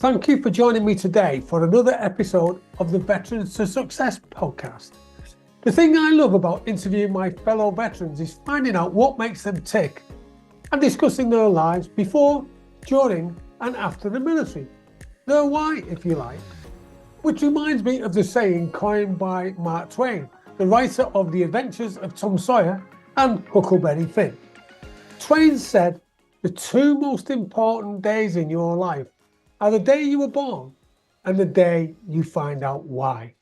Thank you for joining me today for another episode of the Veterans to Success podcast. The thing I love about interviewing my fellow veterans is finding out what makes them tick and discussing their lives before, during, and after the military. Their why, if you like. Which reminds me of the saying coined by Mark Twain, the writer of The Adventures of Tom Sawyer and Huckleberry Finn. Twain said, "The two most important days in your life are the day you were born and the day you find out why."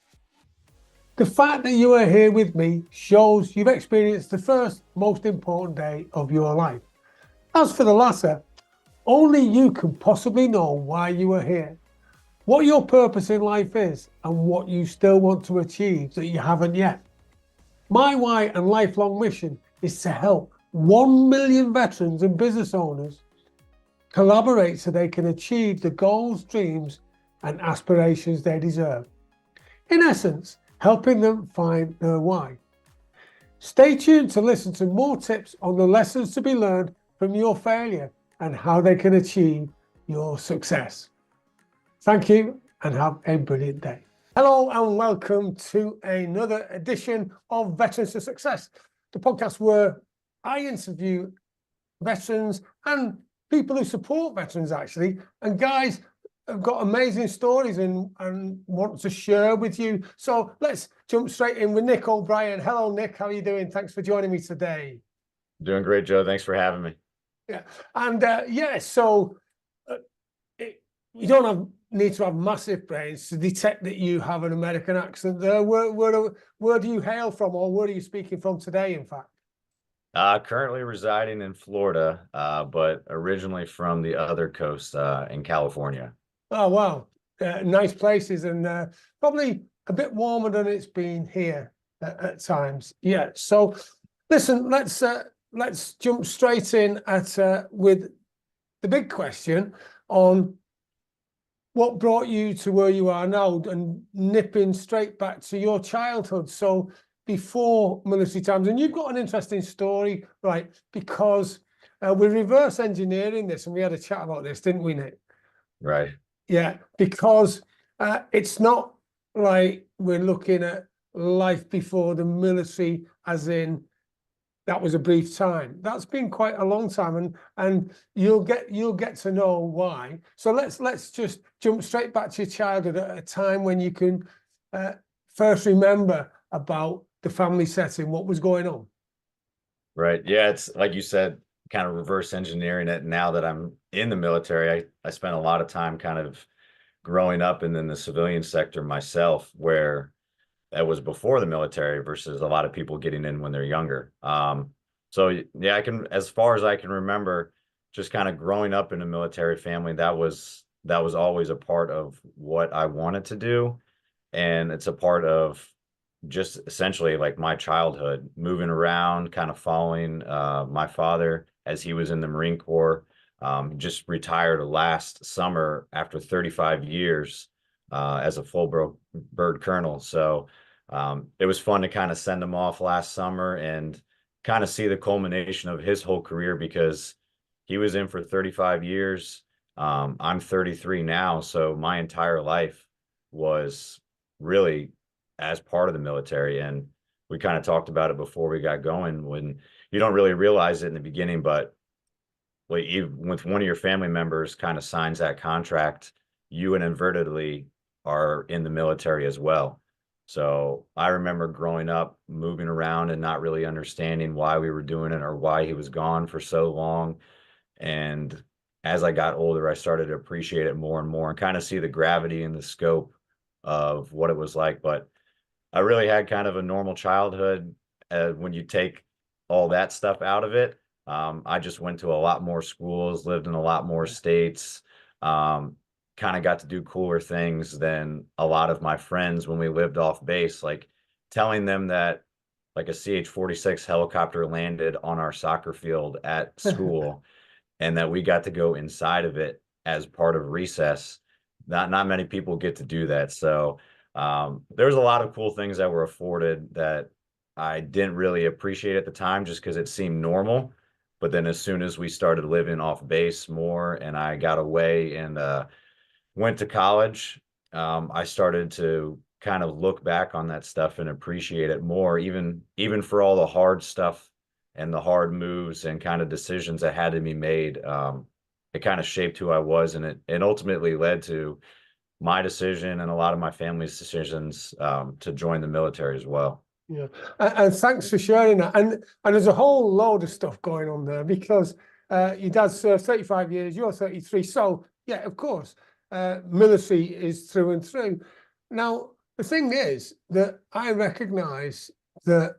The fact that you are here with me shows you've experienced the first most important day of your life. As for the latter, only you can possibly know why you are here, what your purpose in life is, and what you still want to achieve that you haven't yet. My why and lifelong mission is to help 1 million veterans and business owners collaborate so they can achieve the goals, dreams, and aspirations they deserve. In essence, helping them find their why. Stay tuned to listen to more tips on the lessons to be learned from your failure and how they can achieve your success. Thank you and have a brilliant day. Hello and welcome to another edition of Veterans to Success, the podcast where I interview veterans and people who support veterans actually, and guys have got amazing stories and want to share with you. So let's jump straight in with Nick O'Brien. Hello, Nick. How are you doing? Thanks for joining me today. Doing great, Joe. Thanks for having me. Yeah, and you don't need to have massive brains to detect that you have an American accent there. Where do you hail from, or where are you speaking from today, in fact? Currently residing in Florida, but originally from the other coast in California. Oh, wow. Nice places, and probably a bit warmer than it's been here at times. Yeah. So listen, let's jump straight in with the big question on what brought you to where you are now, and nipping straight back to your childhood. So before military times, and you've got an interesting story, right? Because we're reverse engineering this, and we had a chat about this, didn't we, Nick? Right. Yeah, because it's not like we're looking at life before the military, as in that was a brief time. That's been quite a long time, and you'll get to know why. So let's just jump straight back to your childhood at a time when you can first remember about the family setting, what was going on. Right. Yeah, it's like you said, kind of reverse engineering it. Now that I'm in the military, I spent a lot of time kind of growing up and in the civilian sector myself, where that was before the military versus a lot of people getting in when they're younger. So yeah, as far as I can remember, just kind of growing up in a military family, that was always a part of what I wanted to do. And it's a part of just essentially like my childhood, moving around, kind of following my father as he was in the Marine Corps. Just retired last summer after 35 years as a full bird colonel. So it was fun to kind of send him off last summer and kind of see the culmination of his whole career, because he was in for 35 years. I'm 33 now, so my entire life was really as part of the military. And we kind of talked about it before we got going, when you don't really realize it in the beginning, but even with one of your family members kind of signs that contract, you inadvertently are in the military as well. So I remember growing up, moving around and not really understanding why we were doing it or why he was gone for so long. And as I got older, I started to appreciate it more and more and kind of see the gravity and the scope of what it was like. But I really had kind of a normal childhood when you take all that stuff out of it. I just went to a lot more schools, lived in a lot more states, kind of got to do cooler things than a lot of my friends when we lived off base, like telling them that like a CH-46 helicopter landed on our soccer field at school and that we got to go inside of it as part of recess. Not many people get to do that. So there's a lot of cool things that were afforded that I didn't really appreciate at the time, just because it seemed normal. But then as soon as we started living off base more and I got away and went to college, I started to kind of look back on that stuff and appreciate it more, even for all the hard stuff and the hard moves and kind of decisions that had to be made. It kind of shaped who I was, and it ultimately led to my decision and a lot of my family's decisions to join the military as well. Yeah, and thanks for sharing that. And there's a whole load of stuff going on there because your dad's served 35 years, you're 33. So yeah, of course, military is through and through. Now, the thing is that I recognise that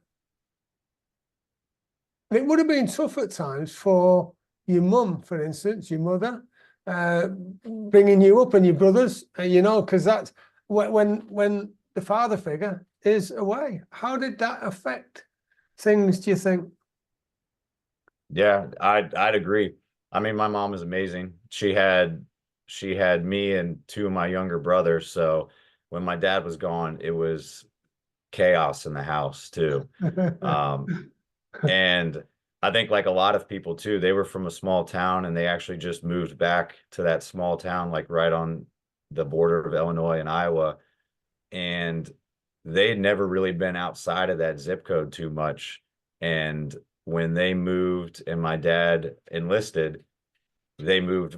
it would have been tough at times for your mum, for instance, your mother, bringing you up and your brothers, you know, because that's when the father figure is away. How did that affect things, do you think? Yeah, I'd agree. I mean, my mom is amazing. She had me and two of my younger brothers. So when my dad was gone, it was chaos in the house too. Um, and I think like a lot of people too, they were from a small town and they actually just moved back to that small town, like right on the border of Illinois and Iowa. And they'd never really been outside of that zip code too much. And when they moved and my dad enlisted, they moved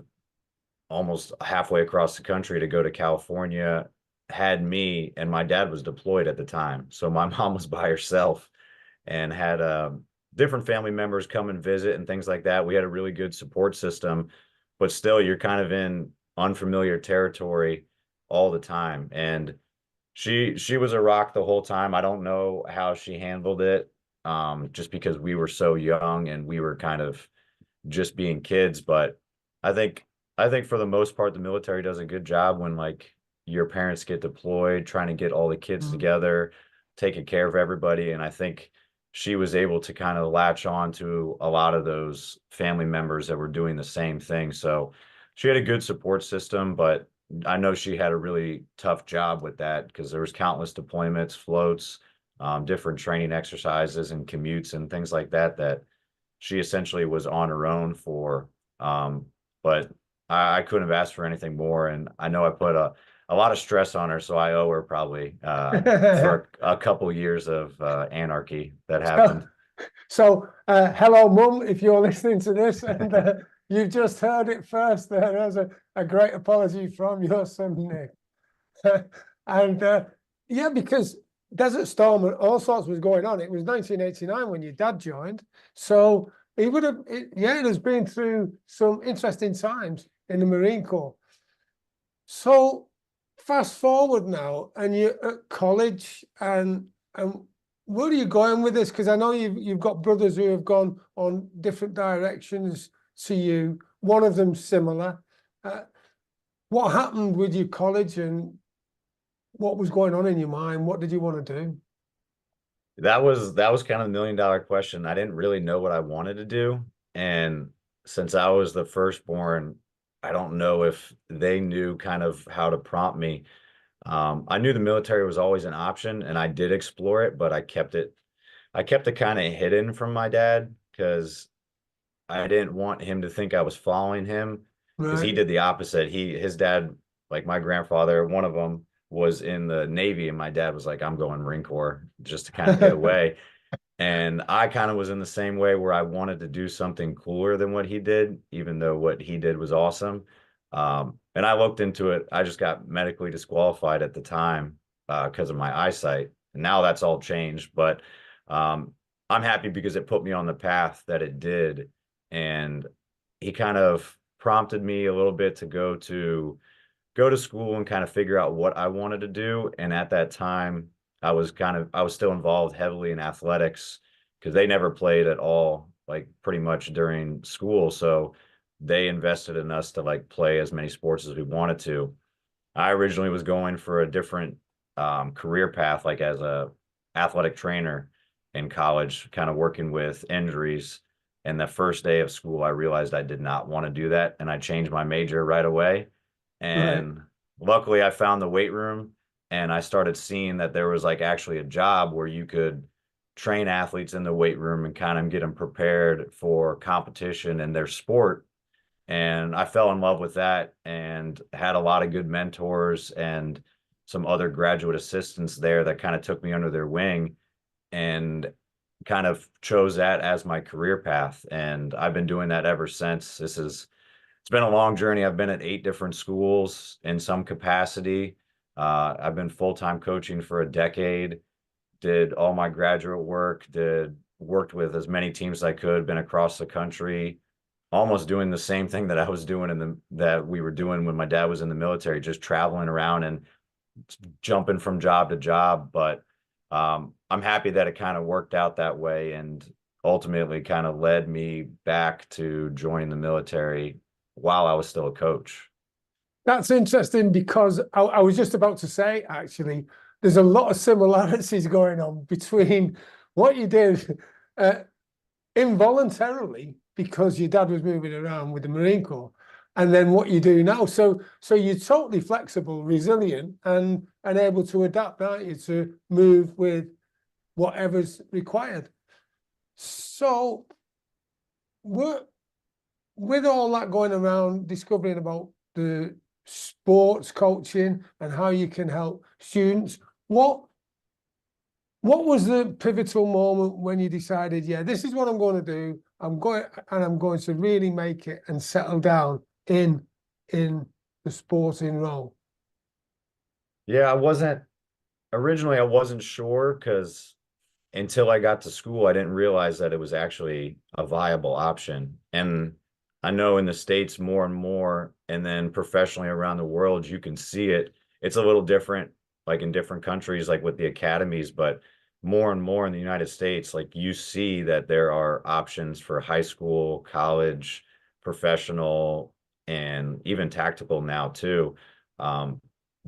almost halfway across the country to go to California, had me, and my dad was deployed at the time. So my mom was by herself and had different family members come and visit and things like that. We had a really good support system, but still you're kind of in unfamiliar territory all the time. And she was a rock the whole time. I don't know how she handled it, just because we were so young and we were kind of just being kids. But I think I think for the most part, the military does a good job when like your parents get deployed, trying to get all the kids Mm. together, taking care of everybody. And I think she was able to kind of latch on to a lot of those family members that were doing the same thing. So she had a good support system, but I know she had a really tough job with that because there was countless deployments, floats, different training exercises and commutes and things like that that she essentially was on her own for. But I couldn't have asked for anything more. And I know I put a lot of stress on her, so I owe her probably for a couple years of anarchy that happened. Hello, Mum, if you're listening to this, and you've just heard it first. There's a great apology from your son, Nick. And yeah, because Desert Storm and all sorts was going on. It was 1989 when your dad joined. So he would have, yeah, it has been through some interesting times in the Marine Corps. So fast forward now, and you're at college, and where are you going with this? Because I know you've got brothers who have gone on different directions to you. One of them similar. What happened with your college, and what was going on in your mind? What did you want to do? That was kind of the $1 million question. I didn't really know what I wanted to do. And since I was the firstborn, I don't know if they knew kind of how to prompt me. I knew the military was always an option and I did explore it, but I kept it kind of hidden from my dad because I didn't want him to think I was following him because he Right. did the opposite. His dad, like my grandfather, one of them was in the Navy, and my dad was like, I'm going Marine Corps just to kind of get away. And I kind of was in the same way where I wanted to do something cooler than what he did, even though what he did was awesome. And I looked into it. I just got medically disqualified at the time because of my eyesight. And now that's all changed, but um, I'm happy because it put me on the path that it did. And he kind of prompted me a little bit to go to school and kind of figure out what I wanted to do. And at that time, I was still involved heavily in athletics because they never played at all, like pretty much during school. So they invested in us to like play as many sports as we wanted to. I originally was going for a different career path, like as a athletic trainer in college, kind of working with injuries. And the first day of school, I realized I did not want to do that, and I changed my major right away. Right. And luckily, I found the weight room, and I started seeing that there was like actually a job where you could train athletes in the weight room and kind of get them prepared for competition in their sport And I fell in love with that and had a lot of good mentors and some other graduate assistants there that kind of took me under their wing and kind of chose that as my career path. And I've been doing that ever since. It's been a long journey. I've been at 8 different schools in some capacity. I've been full-time coaching for a decade, did all my graduate work, worked with as many teams as I could, been across the country, almost doing the same thing that I was doing that we were doing when my dad was in the military, just traveling around and jumping from job to job. But I'm happy that it kind of worked out that way and ultimately kind of led me back to join the military while I was still a coach. That's interesting because I was just about to say, actually, there's a lot of similarities going on between what you did involuntarily because your dad was moving around with the Marine Corps, and then what you do now. So you're totally flexible, resilient, and able to adapt, aren't you, to move with whatever's required. So with all that going around, discovering about the sports coaching and how you can help students, what was the pivotal moment when you decided, yeah, this is what I'm going to do. I'm going to really make it and settle down in the sporting role? Yeah, originally I wasn't sure because until I got to school, I didn't realize that it was actually a viable option. And I know in the States more and more, and then professionally around the world, you can see it. It's a little different, like in different countries, like with the academies, but more and more in the United States, like you see that there are options for high school, college, professional, and even tactical now too.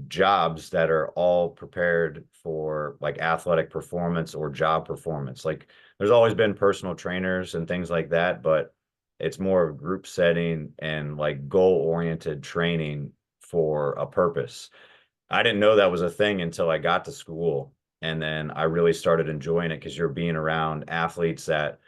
Jobs that are all prepared for like athletic performance or job performance. Like there's always been personal trainers and things like that, but it's more of group setting and like goal-oriented training for a purpose. I didn't know that was a thing until I got to school. And then I really started enjoying it because you're being around athletes that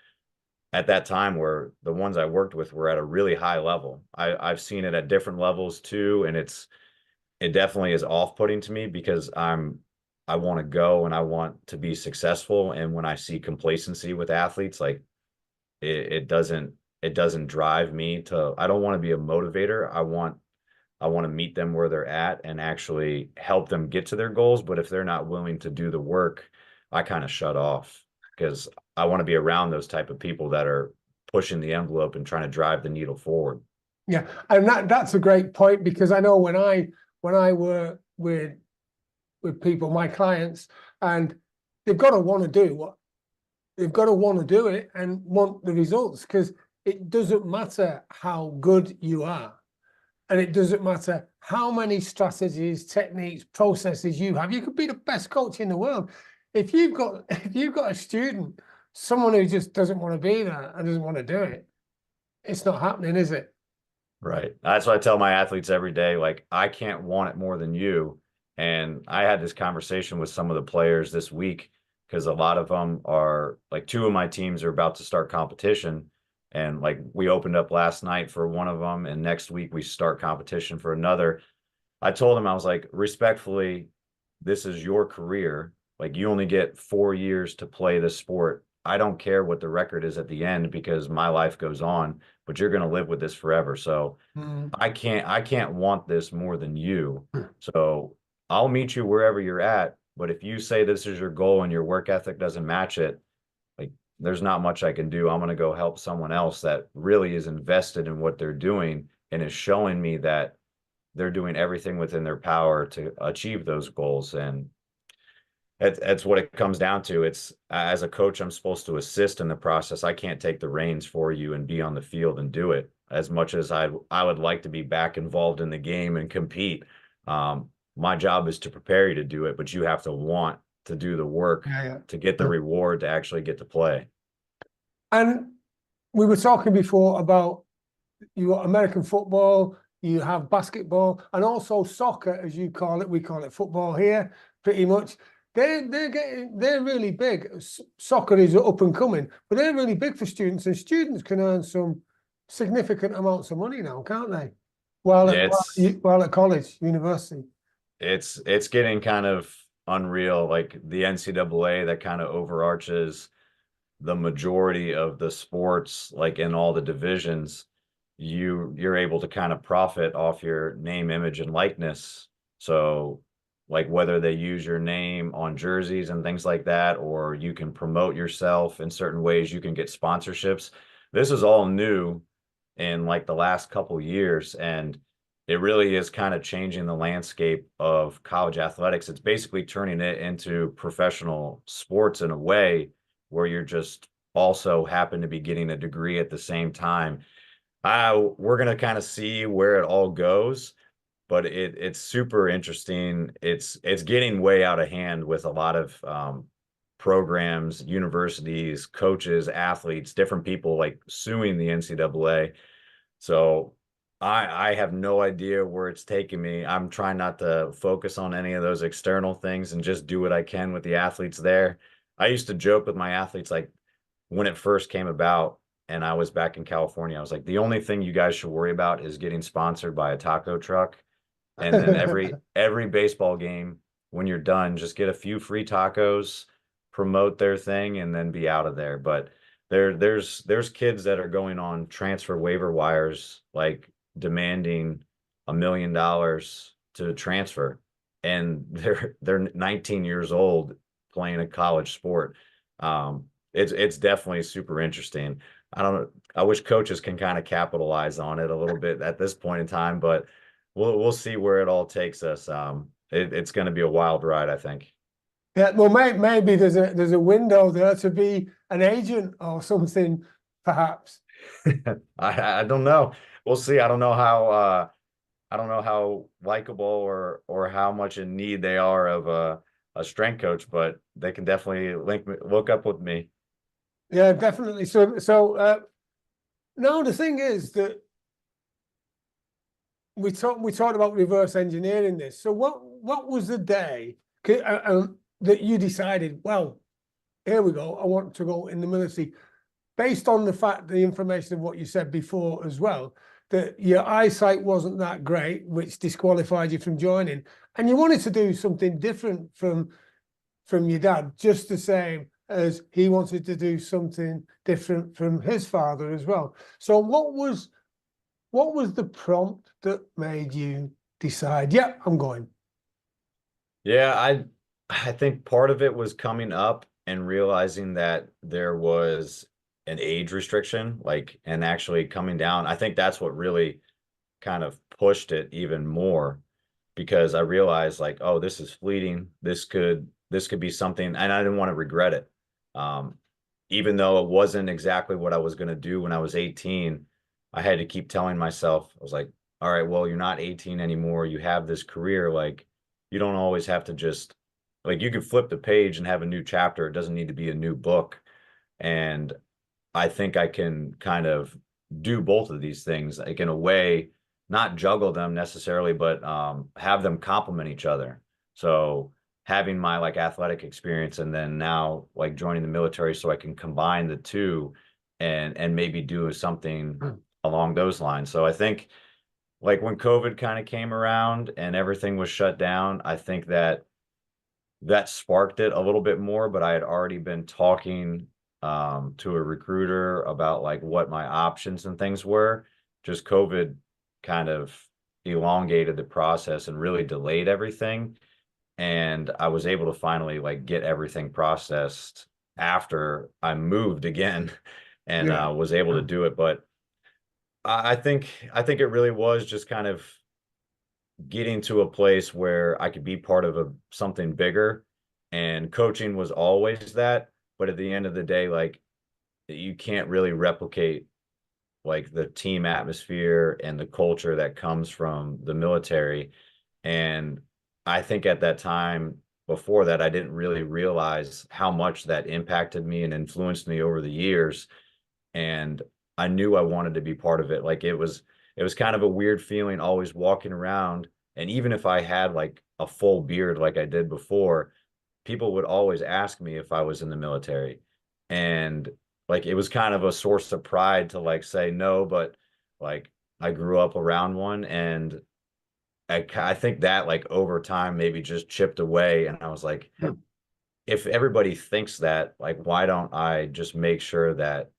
at that time were the ones I worked with were at a really high level. I've seen it at different levels too, and it definitely is off-putting to me because I want to go and I want to be successful. And when I see complacency with athletes, like it doesn't drive me to, I don't want to be a motivator. I want to meet them where they're at and actually help them get to their goals. But if they're not willing to do the work, I kind of shut off because I want to be around those type of people that are pushing the envelope and trying to drive the needle forward. Yeah, and that's a great point because I know when I work with people, my clients, and they've got to want to do what they've got to want to do it and want the results, because it doesn't matter how good you are, and it doesn't matter how many strategies, techniques, processes you have. You could be the best coach in the world. If you've got a student, someone who just doesn't want to be there and doesn't want to do it, it's not happening, is it? Right. That's what I tell my athletes every day. Like, I can't want it more than you. And I had this conversation with some of the players this week because a lot of them are like 2 of my teams are about to start competition. And like we opened up last night for one of them, and next week we start competition for another. I told them, I was like, respectfully, this is your career. Like, you only get 4 years to play this sport. I don't care what the record is at the end because my life goes on, but you're going to live with this forever. So I can't want this more than you. So I'll meet you wherever you're at. But if you say this is your goal and your work ethic doesn't match it, like there's not much I can do. I'm going to go help someone else that really is invested in what they're doing and is showing me that they're doing everything within their power to achieve those goals. And that's what it comes down to. It's as a coach, I'm supposed to assist in the process. I can't take the reins for you and be on the field and do it. As much as I would like to be back involved in the game and compete. My job is to prepare you to do it, but you have to want to do the work to get the reward to actually get to play. And we were talking before about you got American football, you have basketball, and also soccer, as you call it. We call it football here, pretty much. They're really big. Soccer is up and coming, but they're really big for students, and students can earn some significant amounts of money now, can't they? Yeah, While at college, university. it's getting kind of unreal. Like the NCAA that kind of overarches the majority of the sports, like in all the divisions, you're able to kind of profit off your name, image, and likeness. So like whether they use your name on jerseys and things like that, or you can promote yourself in certain ways, you can get sponsorships. This is all new in like the last couple years, and it really is kind of changing the landscape of college athletics. It's basically turning it into professional sports in a way where you're just also happen to be getting a degree at the same time. We're going to kind of see where it all goes, but it's super interesting. It's getting way out of hand with a lot of programs, universities, coaches, athletes, different people like suing the NCAA. So I have no idea where it's taking me. I'm trying not to focus on any of those external things and just do what I can with the athletes there. I used to joke with my athletes like when it first came about and I was back in California, I was like, the only thing you guys should worry about is getting sponsored by a taco truck. And then every baseball game, when you're done, just get a few free tacos, promote their thing, and then be out of there. But there's kids that are going on transfer waiver wires, like demanding $1 million to transfer, and they're 19 years old playing a college sport. It's definitely super interesting. I don't know. I wish coaches can kind of capitalize on it a little bit at this point in time, but we'll see where it all takes us. It's going to be a wild ride, I think. Yeah, well, maybe there's a window there to be an agent or something, perhaps. I don't know. We'll see. I don't know how likable or how much in need they are of a strength coach, but they can definitely look up with me. Yeah, definitely. So now the thing is that we talked about reverse engineering this. So what was the day that you decided, well, here we go, I want to go in the military, based on the information of what you said before as well, that your eyesight wasn't that great, which disqualified you from joining, and you wanted to do something different from your dad, just the same as he wanted to do something different from his father as well. So what was the prompt that made you decide, yeah, I'm going? Yeah, I think part of it was coming up and realizing that there was an age restriction, like, and actually coming down. I think that's what really kind of pushed it even more because I realized like, oh, this is fleeting. This could be something, and I didn't want to regret it. Um, Even though it wasn't exactly what I was going to do when I was 18, I had to keep telling myself, I was like, all right, well, you're not 18 anymore. You have this career. Like, you don't always have to just, like, you could flip the page and have a new chapter. It doesn't need to be a new book. And I think I can kind of do both of these things, like in a way, not juggle them necessarily, but have them complement each other. So having my like athletic experience and then now like joining the military so I can combine the two and maybe do something along those lines. So I think like when COVID kind of came around and everything was shut down, I think that sparked it a little bit more, but I had already been talking to a recruiter about like what my options and things were. Just COVID kind of elongated the process and really delayed everything. And I was able to finally like get everything processed after I moved again and was able to do it. But I think it really was just kind of getting to a place where I could be part of something bigger, and coaching was always that. But at the end of the day, like you can't really replicate like the team atmosphere and the culture that comes from the military. And I think at that time before that, I didn't really realize how much that impacted me and influenced me over the years. And I knew I wanted to be part of it. Like it was kind of a weird feeling always walking around. And even if I had like a full beard like I did before, people would always ask me if I was in the military. And like it was kind of a source of pride to like say no, but Like I grew up around one, and I think that like over time maybe just chipped away. And I was like, if everybody thinks that, like, why don't I just make sure that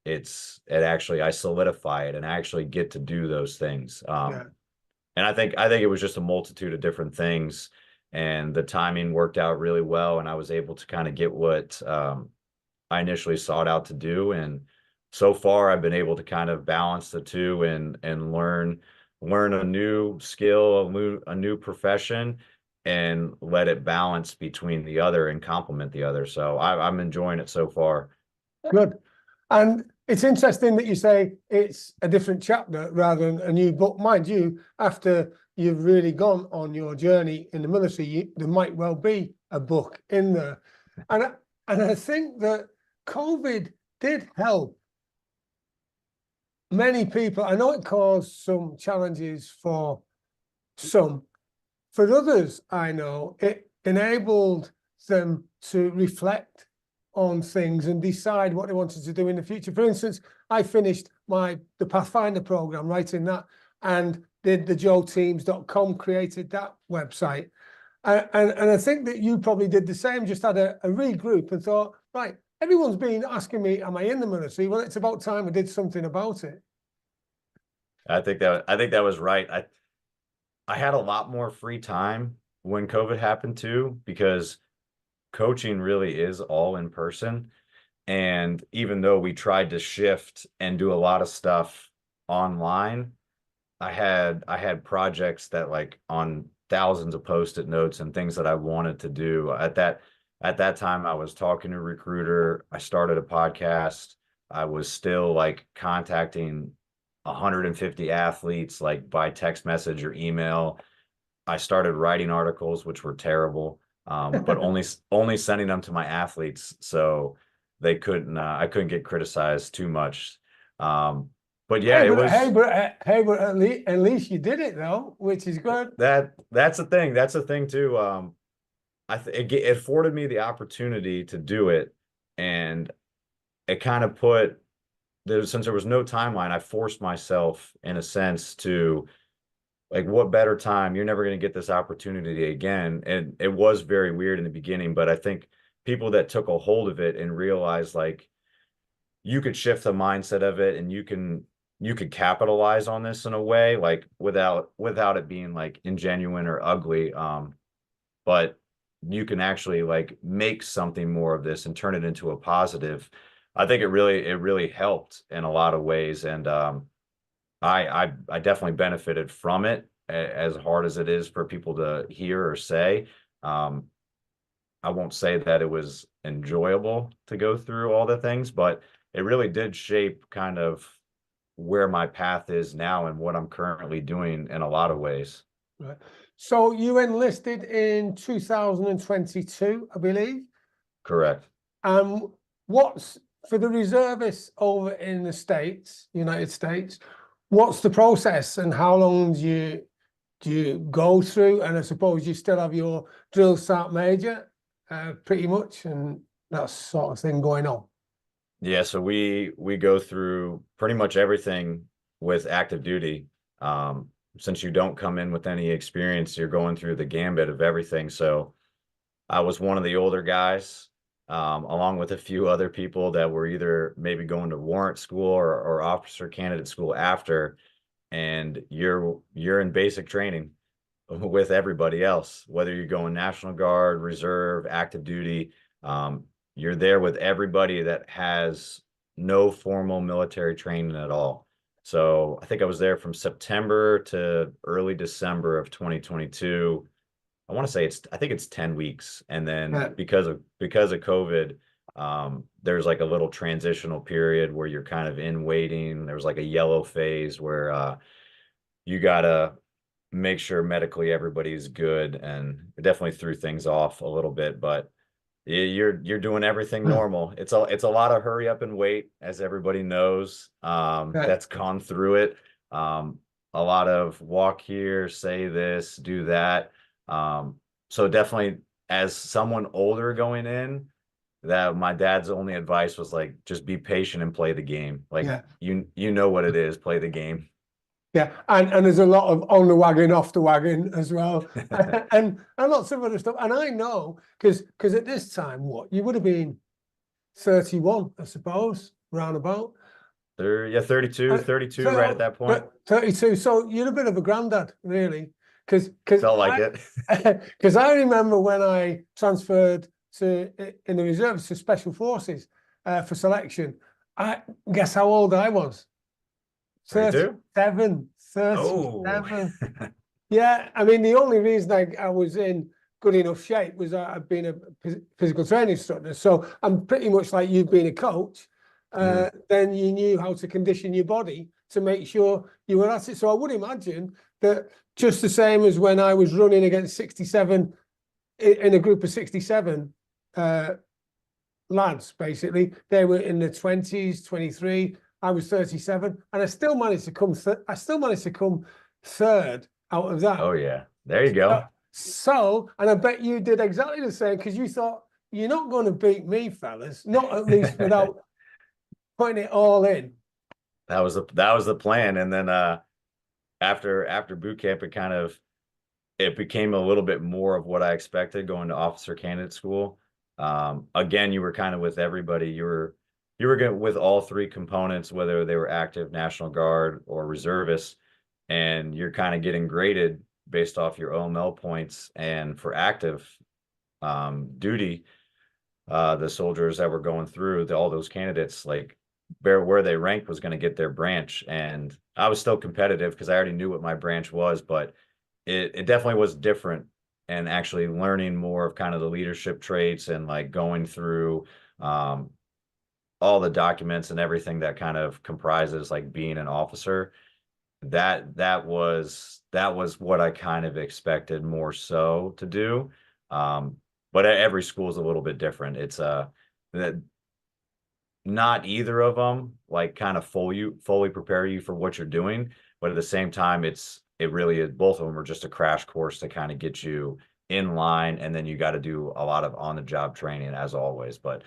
I solidify it and actually get to do those things. Yeah. And I think it was just a multitude of different things, and the timing worked out really well, and I was able to kind of get what I initially sought out to do. And so far I've been able to kind of balance the two and learn a new skill, a new profession, and let it balance between the other and complement the other. So I'm enjoying it so far. Good. And it's interesting that you say it's a different chapter rather than a new book. Mind you, after you've really gone on your journey in the military, there might well be a book in there. And I think that COVID did help many people. I know it caused some challenges for some. For others, I know it enabled them to reflect on things and decide what they wanted to do in the future. For instance, I finished the Pathfinder program, writing that, and did the joeteams.com, created that website. And I think that you probably did the same, just had a regroup and thought, right, everyone's been asking me, am I in the military? Well, it's about time I did something about it. I think that was right. I had a lot more free time when COVID happened too, because coaching really is all in person. And even though we tried to shift and do a lot of stuff online, I had projects that like on thousands of post-it notes and things that I wanted to do. At that time I was talking to a recruiter, I started a podcast, I was still like contacting 150 athletes like by text message or email. I started writing articles, which were terrible, but only sending them to my athletes, so they couldn't. I couldn't get criticized too much. But yeah, Hey, it but was at least you did it though, which is good. that's the thing. That's the thing too. It afforded me the opportunity to do it, and it kind of put since there was no timeline, I forced myself in a sense to, like, what better time? You're never going to get this opportunity again. And it was very weird in the beginning, but I think people that took a hold of it and realized like you could shift the mindset of it, and you could capitalize on this in a way, like without it being like ingenuine or ugly. But you can actually like make something more of this and turn it into a positive. I think it really helped in a lot of ways. And I definitely benefited from it, as hard as it is for people to hear or say. Um, I won't say that it was enjoyable to go through all the things, but it really did shape kind of where my path is now and what I'm currently doing in a lot of ways. Right. So you enlisted in 2022, I believe. Correct. What's for the reservists over in the States, United States, what's the process and how long do you go through? And I suppose you still have your drill sergeant major, pretty much, and that sort of thing going on. Yeah, so we go through pretty much everything with active duty. Since you don't come in with any experience, you're going through the gambit of everything. So I was one of the older guys, along with a few other people that were either maybe going to warrant school or officer candidate school after, and you're in basic training with everybody else, whether you're going National Guard, Reserve, active duty. You're there with everybody that has no formal military training at all. So I think I was there from September to early December of 2022. I think it's 10 weeks. And then because of COVID, there's like a little transitional period where you're kind of in waiting. There's like a yellow phase where you gotta make sure medically everybody's good, and it definitely threw things off a little bit, but you're doing everything normal. It's a lot of hurry up and wait, as everybody knows, that's gone through it. A lot of walk here, say this, do that. So definitely, as someone older going in, that my dad's only advice was like, just be patient and play the game. Like, you know what it is, play the game. Yeah, and there's a lot of on the wagon, off the wagon as well, and lots of other stuff. And I know because at this time, what you would have been 31, I suppose, roundabout. Yeah, 32, 32 right at that point. 32. So you're a bit of a granddad, really, because Felt like it. because I remember when I transferred to in the reserves to Special Forces for selection. I guess how old I was. 32? 37, Oh, 37. Yeah, I mean, the only reason I was in good enough shape was I've been a physical training instructor. So I'm pretty much like you've been a coach. Then you knew how to condition your body to make sure you were at it. So I would imagine that just the same as when I was running against 67 in a group of 67 lads, basically, they were in the 20s, 23. I was 37, and I still managed to come. Third out of that. oh yeah, there you go. So, and I bet you did exactly the same because you thought you're not going to beat me, fellas. Not at least without putting it all in. That was the plan, and then after boot camp, it became a little bit more of what I expected going to officer candidate school. Again, you were kind of with everybody. You were good with all three components, whether they were active, National Guard, or reservists, and you're kind of getting graded based off your OML points. And for active duty, the soldiers that were going through all those candidates, like where they ranked was going to get their branch. And I was still competitive because I already knew what my branch was, but it definitely was different, and actually learning more of kind of the leadership traits and like going through all the documents and everything that kind of comprises like being an officer. That was what I kind of expected more so to do. But every school is a little bit different. It's that not either of them like kind of fully prepare you for what you're doing, but at the same time, it really is, both of them are just a crash course to kind of get you in line, and then you got to do a lot of on the job training as always. But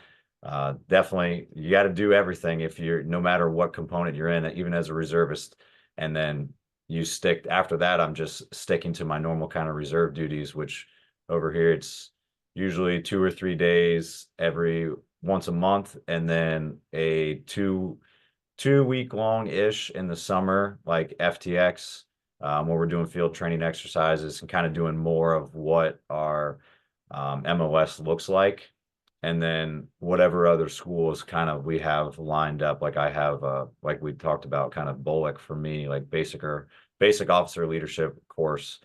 definitely you got to do everything if you're, no matter what component you're in, even as a reservist. And then you stick after that. I'm just sticking to my normal kind of reserve duties, which over here it's usually 2 or 3 days once a month, and then a 2 week long ish in the summer, like FTX, where we're doing field training exercises and kind of doing more of what our MOS looks like. And then whatever other schools kind of we have lined up, like I have, like we talked about, kind of BOLC for me, like basic officer leadership course.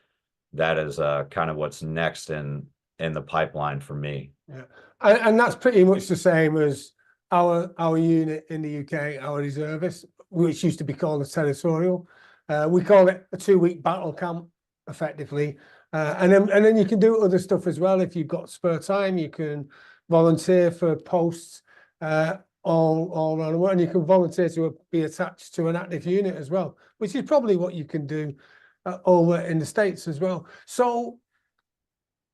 That is kind of what's next in the pipeline for me. Yeah, and that's pretty much the same as our unit in the UK, our reservists, which used to be called a territorial. We call it a 2-week battle camp, effectively, and then you can do other stuff as well. If you've got spare time, you can volunteer for posts all around the world, and you can volunteer to be attached to an active unit as well, which is probably what you can do over in the States as well. So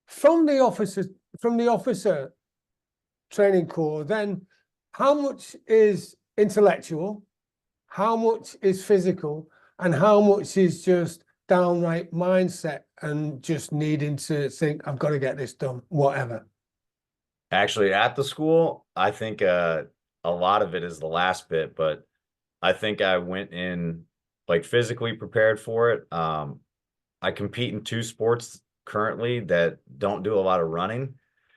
from the officer training corps, then how much is intellectual, how much is physical, and how much is just downright mindset and just needing to think, I've got to get this done, whatever? Actually, at the school, I think a lot of it is the last bit, but I think I went in like physically prepared for it. I compete in 2 sports currently that don't do a lot of running.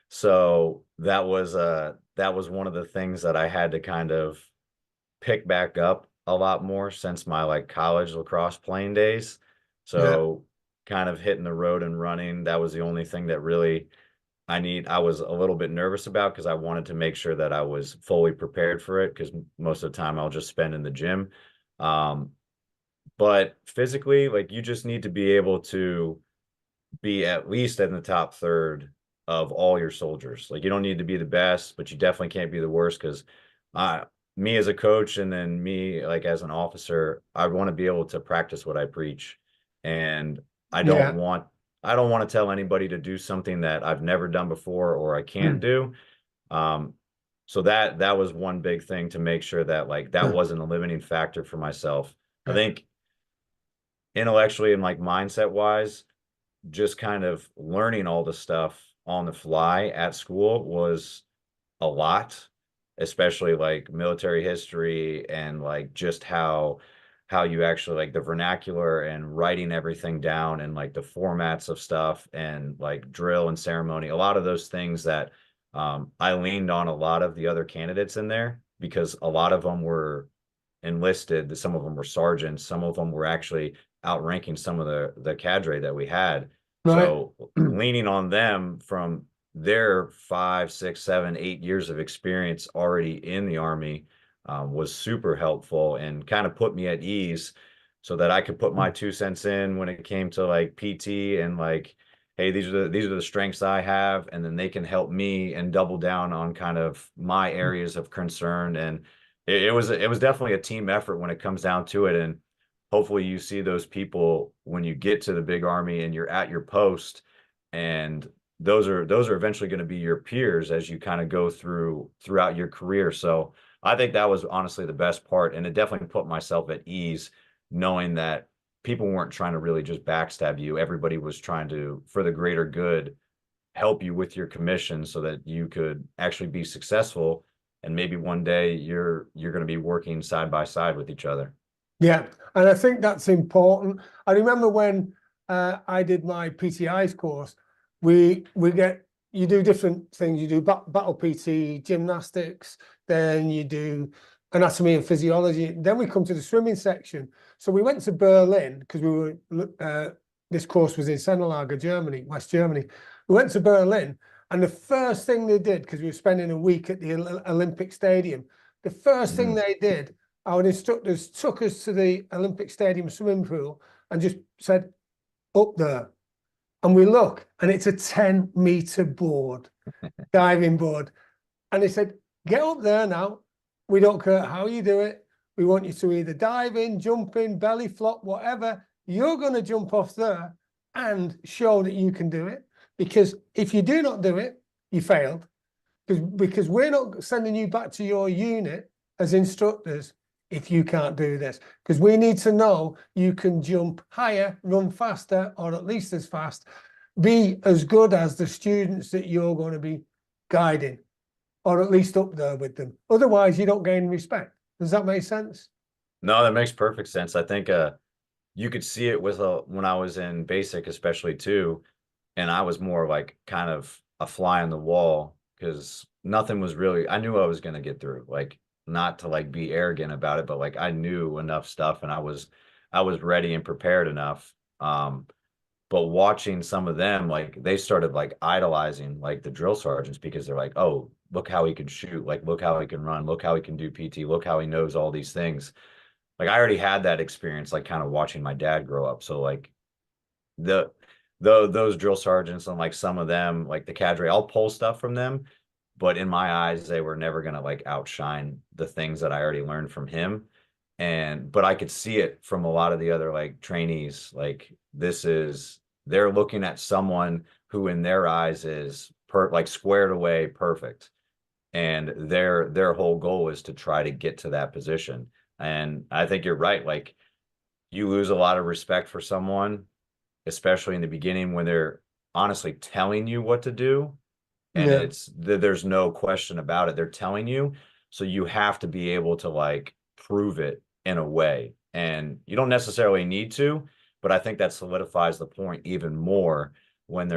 So that was one of the things that I had to kind of pick back up a lot more since my like college lacrosse playing days. So kind of hitting the road and running, that was the only thing that really I was a little bit nervous about, because I wanted to make sure that I was fully prepared for it, because most of the time I'll just spend in the gym. But physically, like, you just need to be able to be at least in the top third of all your soldiers. Like, you don't need to be the best, but you definitely can't be the worst, because me as a coach, and then me like as an officer, I want to be able to practice what I preach. And I don't want to tell anybody to do something that I've never done before or I can't do. So that was one big thing, to make sure that like that wasn't a limiting factor for myself. I think intellectually and like mindset wise, just kind of learning all the stuff on the fly at school was a lot, especially like military history and like just how you actually like the vernacular and writing everything down and like the formats of stuff and like drill and ceremony, a lot of those things that I leaned on a lot of the other candidates in there because a lot of them were enlisted, some of them were sergeants, some of them were actually outranking some of the cadre that we had. Right. So leaning on them from their 5, 6, 7, 8 years of experience already in the Army was super helpful and kind of put me at ease so that I could put my 2 cents in when it came to like PT and like, hey, these are the strengths I have, and then they can help me and double down on kind of my areas of concern. And it was definitely a team effort when it comes down to it. And hopefully you see those people when you get to the big Army and you're at your post, and those are eventually going to be your peers as you kind of go throughout your career. So I think that was honestly the best part, and it definitely put myself at ease knowing that people weren't trying to really just backstab you. Everybody was trying to, for the greater good, help you with your commission so that you could actually be successful, and maybe one day you're going to be working side by side with each other. Yeah, and I think that's important. I remember when I did my PTI's course, we get, you do different things. You do battle PT, gymnastics, then you do anatomy and physiology. Then we come to the swimming section. So we went to Berlin because we were this course was in Sennelager, Germany, West Germany. We went to Berlin, and the first thing they did, because we were spending a week at the Olympic Stadium, the first thing they did, our instructors took us to the Olympic Stadium swimming pool and just said, up there. And we look, and it's a 10-meter board, diving board. And they said, get up there now. We don't care how you do it. We want you to either dive in, jump in, belly flop, whatever. You're going to jump off there and show that you can do it. Because if you do not do it, you failed. Because we're not sending you back to your unit as instructors if you can't do this, because we need to know you can jump higher, run faster, or at least as fast, be as good as the students that you're going to be guiding, or at least up there with them. Otherwise, you don't gain respect. Does that make sense? No, that makes perfect sense. I think you could see it with when I was in basic, especially too, and I was more like kind of a fly on the wall because nothing was really, I knew I was going to get through, like not to like be arrogant about it, but like I knew enough stuff and I was ready and prepared enough. But watching some of them, like they started like idolizing like the drill sergeants because they're like, oh, look how he can shoot, like look how he can run, look how he can do PT, look how he knows all these things. Like I already had that experience, like kind of watching my dad grow up. So like the those drill sergeants and like some of them, like the cadre, I'll pull stuff from them, but in my eyes, they were never gonna like outshine the things that I already learned from him. And but I could see it from a lot of the other like trainees, like they're looking at someone who in their eyes is like squared away perfect. And their whole goal is to try to get to that position. And I think you're right. Like you lose a lot of respect for someone, especially in the beginning when they're honestly telling you what to do. And Yeah. there's no question about it. They're telling you. So you have to be able to like prove it in a way. And you don't necessarily need to, but I think that solidifies the point even more when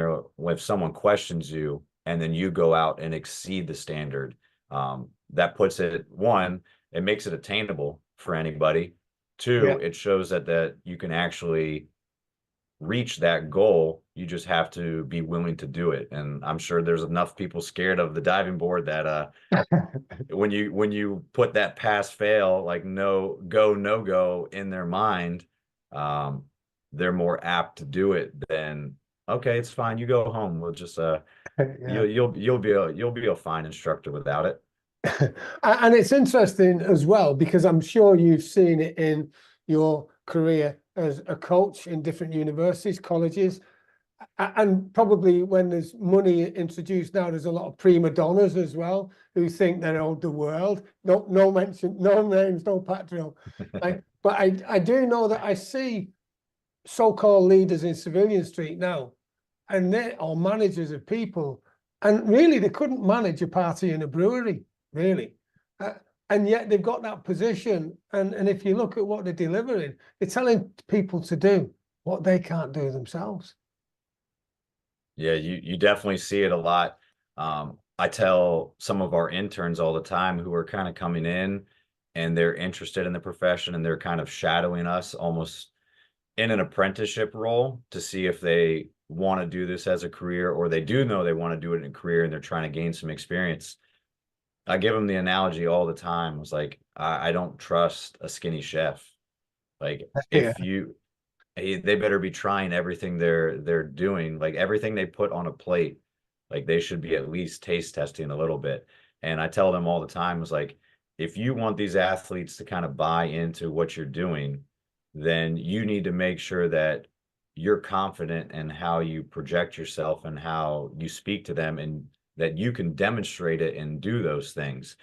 someone questions you and then you go out and exceed the standard. That puts it, one, it makes it attainable for anybody. Yeah. Two, it shows that you can actually reach that goal. You just have to be willing to do it. And I'm sure there's enough people scared of the diving board that when you put that pass fail, like no go in their mind, they're more apt to do it than, okay, it's fine, you go home, we'll just Yeah. you'll be a fine instructor without it. And it's interesting as well, because I'm sure you've seen it in your career as a coach in different universities, colleges, and probably when there's money introduced now, there's a lot of prima donnas as well who think they're all the world. No mention, no names, no pat drill. But I do know that I see so-called leaders in Civilian Street now, and they are managers of people, and really they couldn't manage a party in a brewery, really. And yet they've got that position, and if you look at what they're delivering, they're telling people to do what they can't do themselves. Yeah, you definitely see it a lot. I tell some of our interns all the time who are kind of coming in and they're interested in the profession and they're kind of shadowing us almost in an apprenticeship role to see if they want to do this as a career, or they do know they want to do it in a career and they're trying to gain some experience. I give them the analogy all the time. It's like, I don't trust a skinny chef. Like Yeah. if you, they better be trying everything they're doing, like everything they put on a plate, like they should be at least taste testing a little bit. And I tell them all the time, is like, if you want these athletes to kind of buy into what you're doing, then you need to make sure that you're confident in how you project yourself and how you speak to them, and that you can demonstrate it and do those things.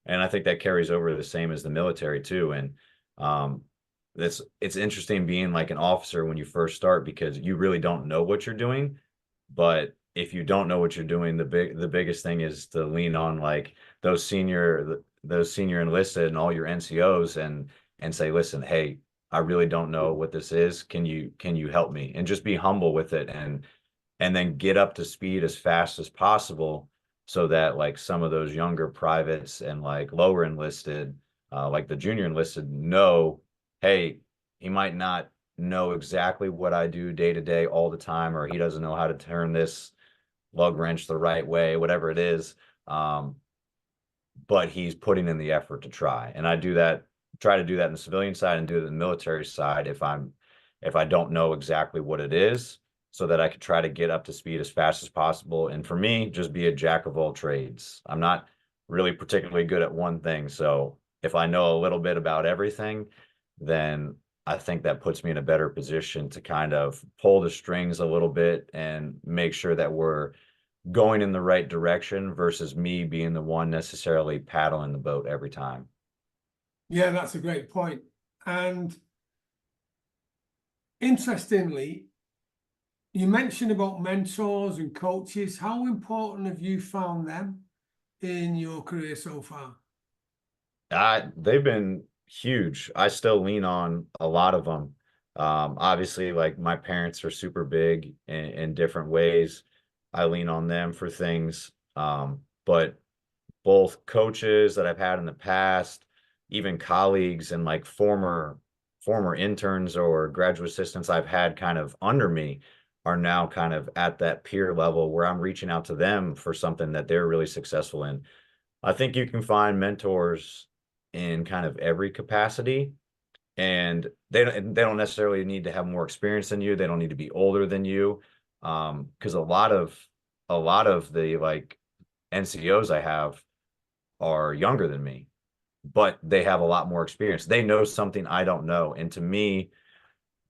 And I think that carries over the same as the military too. And it's interesting being like an officer when you first start, because you really don't know what you're doing. But if you don't know what you're doing, the biggest thing is to lean on like those senior enlisted and all your NCOs, and say, listen, hey, I really don't know what this is. Can you help me? And just be humble with it, and then get up to speed as fast as possible, so that like some of those younger privates and like lower enlisted, like the junior enlisted, know, hey, he might not know exactly what I do day to day all the time, or he doesn't know how to turn this lug wrench the right way, whatever it is. But he's putting in the effort to try. And I try to do that in the civilian side and do it in the military side if I don't know exactly what it is, so that I could try to get up to speed as fast as possible. And for me, just be a jack of all trades. I'm not really particularly good at one thing. So if I know a little bit about everything, then I think that puts me in a better position to kind of pull the strings a little bit and make sure that we're going in the right direction, versus me being the one necessarily paddling the boat every time. Yeah, that's a great point. And interestingly, you mentioned about mentors and coaches. How important have you found them in your career so far? They've been huge. I still lean on a lot of them. Obviously, like my parents are super big in different ways. I lean on them for things. But both coaches that I've had in the past, even colleagues and like former interns or graduate assistants I've had kind of under me, are now kind of at that peer level where I'm reaching out to them for something that they're really successful in. I think you can find mentors in kind of every capacity, and they don't necessarily need to have more experience than you. They don't need to be older than you. Because a lot of the like NCOs I have are younger than me, but they have a lot more experience. They know something I don't know. And to me,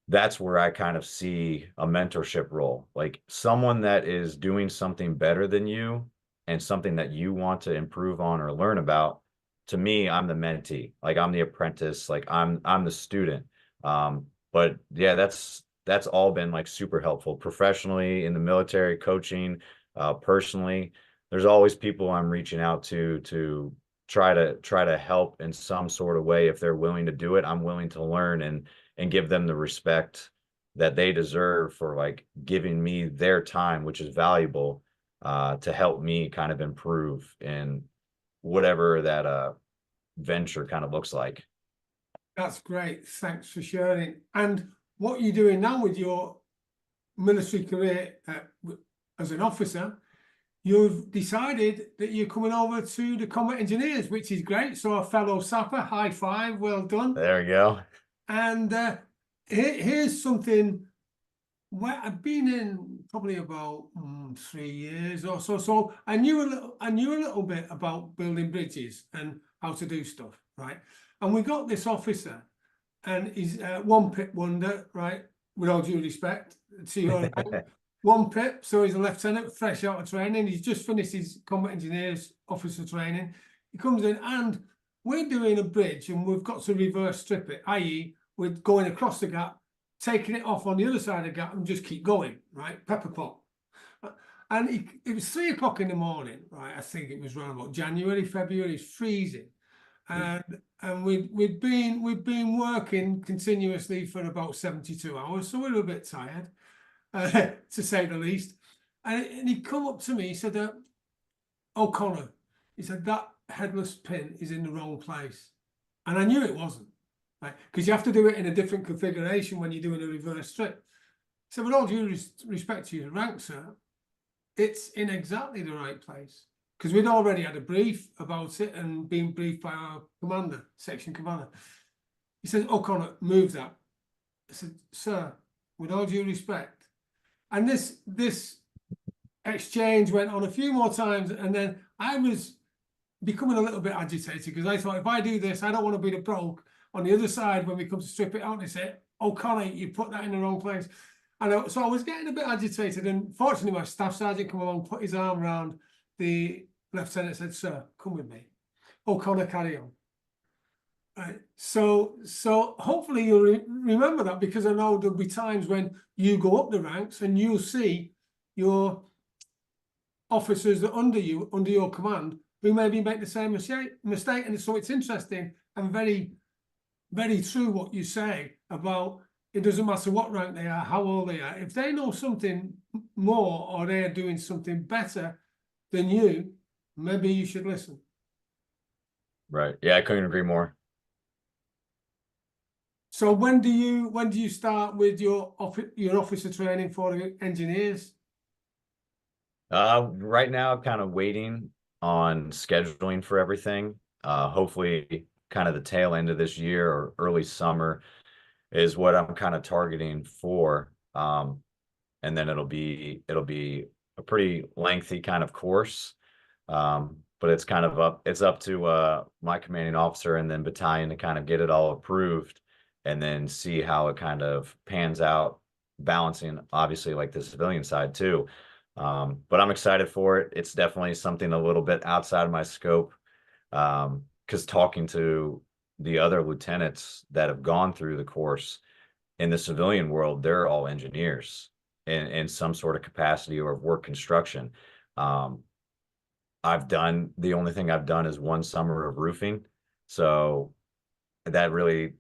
that's where I kind of see a mentorship role, like someone that is doing something better than you and something that you want to improve on or learn about. To me, I'm the mentee, like I'm the apprentice, like I'm the student. But yeah, that's all been like super helpful professionally, in the military, coaching, personally. There's always people I'm reaching out to try to help in some sort of way. If they're willing to do it, I'm willing to learn and give them the respect that they deserve for like giving me their time, which is valuable, to help me kind of improve in whatever that venture kind of looks like. That's great. Thanks for sharing. And what you're doing now with your military career as an officer, you've decided that you're coming over to the Combat Engineers, which is great. So a fellow sapper, high five, well done. There you go. And here's something where I've been in probably about 3 years or so. So I knew a little bit about building bridges and how to do stuff, right? And we got this officer, and he's one pip wonder, right? With all due respect to your one pip, so he's a lieutenant, fresh out of training. He's just finished his Combat Engineers officer training. He comes in, and we're doing a bridge, and we've got to reverse strip it, i.e., we're going across the gap taking it off on the other side of the gap and just keep going, right? Pepper pot. And it was 3 o'clock in the morning, right? I think it was around about January, February, it's freezing. And we'd been working continuously for about 72 hours, so we were a bit tired, to say the least. And he come up to me, he said, O'Connor, he said, that headless pin is in the wrong place. And I knew it wasn't, right? Because you have to do it in a different configuration when you're doing a reverse strip. So with all due respect to your rank, sir, it's in exactly the right place. Because we'd already had a brief about it and been briefed by our commander, section commander. He said, O'Connor, move that. I said, sir, with all due respect. And this exchange went on a few more times, and then I was becoming a little bit agitated because I thought, if I do this, I don't want to be the bloke on the other side when we come to strip it out and they say, O'Connor, you put that in the wrong place. And so I was getting a bit agitated, and fortunately my staff sergeant come along, put his arm around the lieutenant, said, sir, come with me. O'Connor, carry on. Right. So hopefully you'll remember that, because I know there'll be times when you go up the ranks and you'll see your officers that under you, under your command, who maybe make the same mistake. And so it's interesting and very, very true what you say about it doesn't matter what rank they are, how old they are. If they know something more or they're doing something better than you, maybe you should listen. Right. Yeah, I couldn't agree more. So when do you start with your officer training for the engineers? Right now, I'm kind of waiting on scheduling for everything. Hopefully kind of the tail end of this year or early summer is what I'm kind of targeting for. And then it'll be a pretty lengthy kind of course. But it's kind of up to my commanding officer and then battalion to kind of get it all approved and then see how it kind of pans out, balancing obviously like the civilian side too. But I'm excited for it. It's definitely something a little bit outside of my scope. Because talking to the other lieutenants that have gone through the course in the civilian world, they're all engineers in some sort of capacity or work construction. The only thing I've done is 1 summer of roofing. So I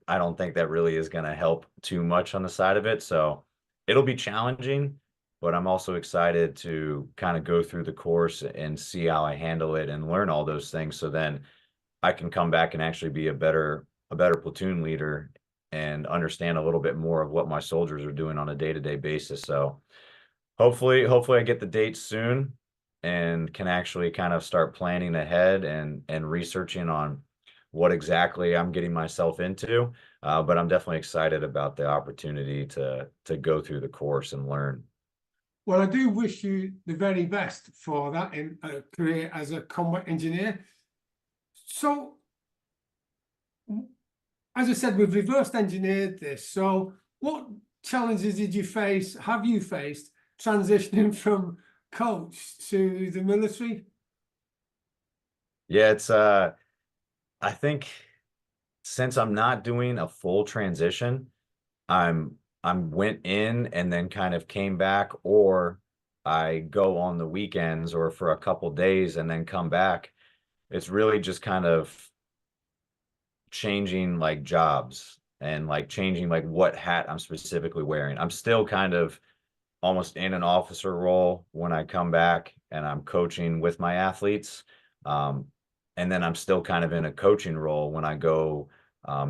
don't think that really is going to help too much on the side of it. So it'll be challenging, but I'm also excited to kind of go through the course and see how I handle it and learn all those things. So then I can come back and actually be a better platoon leader and understand a little bit more of what my soldiers are doing on a day-to-day basis. So hopefully I get the date soon and can actually kind of start planning ahead and researching on what exactly I'm getting myself into. But I'm definitely excited about the opportunity to go through the course and learn. Well, I do wish you the very best for that in a career as a combat engineer. So, as I said, we've reversed engineered this. So what challenges have you faced transitioning from coach to the military? Yeah, it's I think since I'm not doing a full transition, I went in and then kind of came back, or I go on the weekends or for a couple days and then come back. It's really just kind of changing like jobs and like changing like what hat I'm specifically wearing. I'm still kind of almost in an officer role when I come back and I'm coaching with my athletes. And then I'm still kind of in a coaching role when I go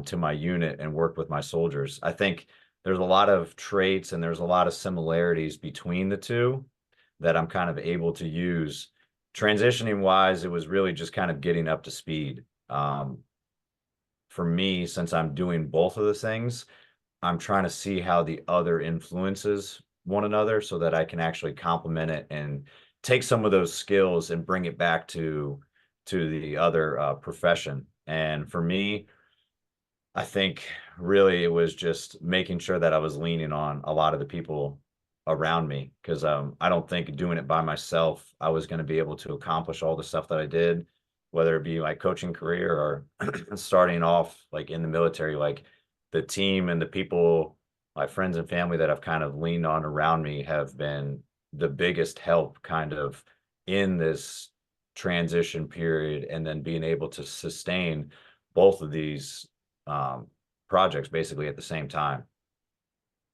to my unit and work with my soldiers. I think there's a lot of traits and there's a lot of similarities between the two that I'm kind of able to use. Transitioning wise, it was really just kind of getting up to speed. For me, since I'm doing both of the things, I'm trying to see how the other influences one another so that I can actually complement it and take some of those skills and bring it back to the other profession. And for me, I think really it was just making sure that I was leaning on a lot of the people around me, because I don't think doing it by myself, I was going to be able to accomplish all the stuff that I did, whether it be my coaching career or starting off like in the military. Like the team and the people my friends and family that I've kind of leaned on around me have been the biggest help kind of in this transition period, and then being able to sustain both of these um, projects basically at the same time.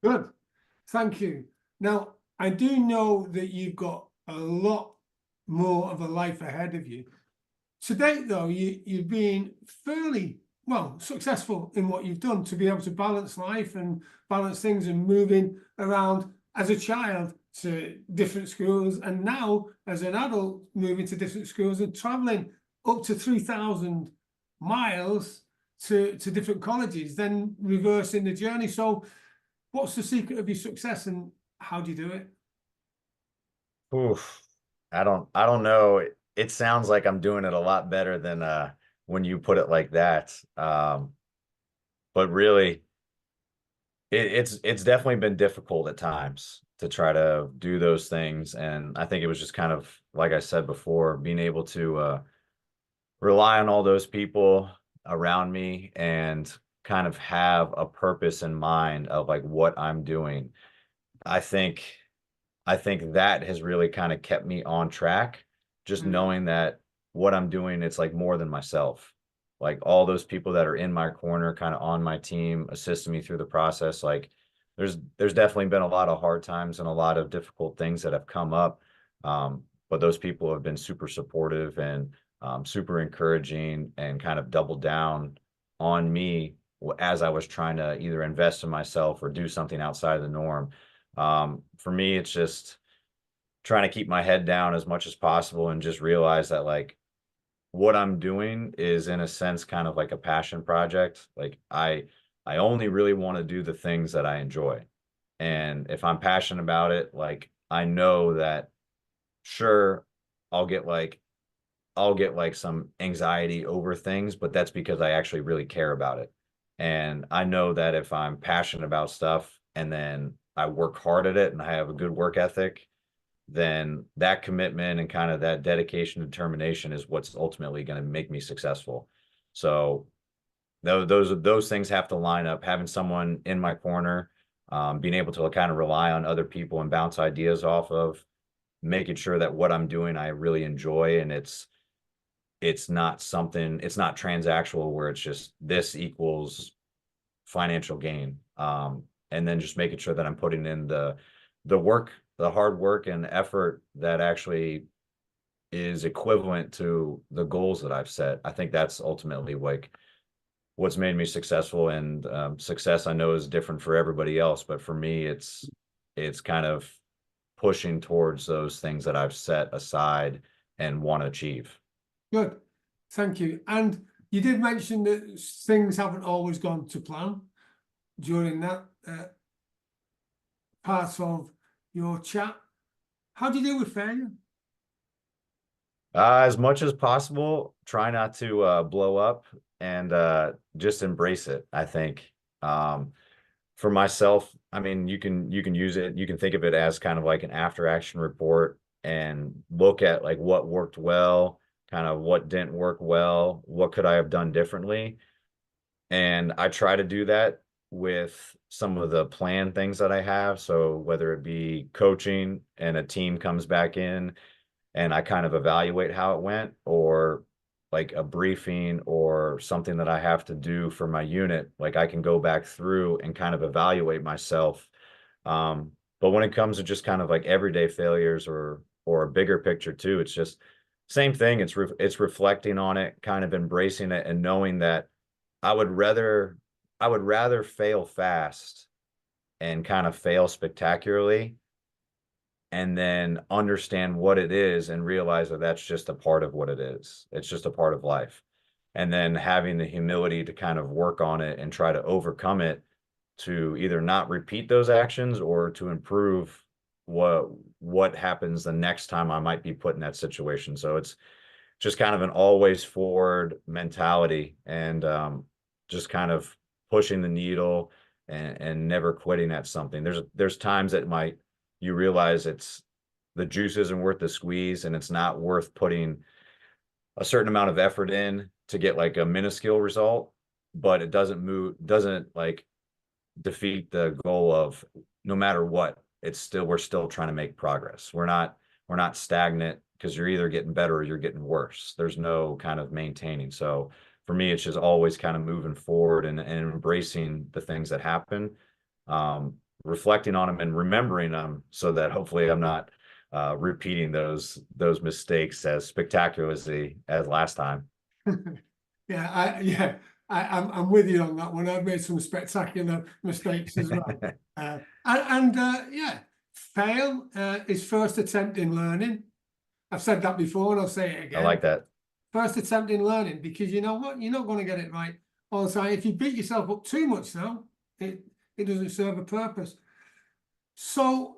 Good. Thank you. Now, I do know that you've got a lot more of a life ahead of you. To date, though, you've been fairly well successful in what you've done to be able to balance life and balance things and moving around as a child to different schools, and now as an adult moving to different schools and traveling up to 3,000 miles to different colleges, then reversing the journey. So what's the secret of your success and how do you do it? Oof. I don't know. It sounds like I'm doing it a lot better than when you put it like that. But really it's definitely been difficult at times to try to do those things. And I think it was just kind of like I said before, being able to rely on all those people around me and kind of have a purpose in mind of like what I'm doing. I think I think that has really kind of kept me on track, just knowing that what I'm doing, it's like more than myself. Like all those people that are in my corner, kind of on my team, assisting me through the process. Like there's definitely been a lot of hard times and a lot of difficult things that have come up. But those people have been super supportive and super encouraging, and kind of doubled down on me as I was trying to either invest in myself or do something outside of the norm. For me, it's just trying to keep my head down as much as possible and just realize that like what I'm doing is in a sense kind of like a passion project. Like I only really want to do the things that I enjoy. And if I'm passionate about it, like I know that sure I'll get like I'll get like some anxiety over things, but that's because I actually really care about it. And I know that if I'm passionate about stuff and then I work hard at it and I have a good work ethic, then that commitment and kind of that dedication, determination is what's ultimately going to make me successful. So those things have to line up. Having someone in my corner, being able to kind of rely on other people and bounce ideas off of, making sure that what I'm doing I really enjoy, and it's not something, it's not transactional where it's just this equals financial gain. And then just making sure that I'm putting in the work, the hard work and effort that actually is equivalent to the goals that I've set. I think that's ultimately like what's made me successful. And success I know is different for everybody else, but for me, it's kind of pushing towards those things that I've set aside and want to achieve. Good. Thank you. And you did mention that things haven't always gone to plan during that part of your chat. How do you deal with failure? As much as possible, try not to blow up, and just embrace it. I think for myself, I mean, you can use it, you can think of it as kind of like an after action report and look at like what worked well, kind of what didn't work well, what could I have done differently. And I try to do that with some of the planned things that I have. So whether it be coaching and a team comes back in and I kind of evaluate how it went, or like a briefing or something that I have to do for my unit, like I can go back through and kind of evaluate myself. But when it comes to just kind of like everyday failures or a bigger picture too, it's just same thing. It's reflecting on it, kind of embracing it, and knowing that I would rather I would rather fail fast and kind of fail spectacularly, and then understand what it is and realize that that's just a part of what it is. It's just a part of life. And then having the humility to kind of work on it and try to overcome it, to either not repeat those actions or to improve what happens the next time I might be put in that situation. So it's just kind of an always forward mentality, and just kind of pushing the needle and never quitting at something. There's times that might you realize it's the juice isn't worth the squeeze, and it's not worth putting a certain amount of effort in to get like a minuscule result, but it doesn't like defeat the goal of no matter what, we're still trying to make progress. We're not stagnant because you're either getting better or you're getting worse. There's no kind of maintaining. So for me, it's just always kind of moving forward and embracing the things that happen, reflecting on them and remembering them so that hopefully I'm not repeating those mistakes as spectacularly as last time. I'm with you on that one. I've made some spectacular mistakes as well. Fail is first attempt in learning. I've said that before and I'll say it again. I like that. First attempt in learning, because you know what? You're not going to get it right all the time. If you beat yourself up too much now, it doesn't serve a purpose. So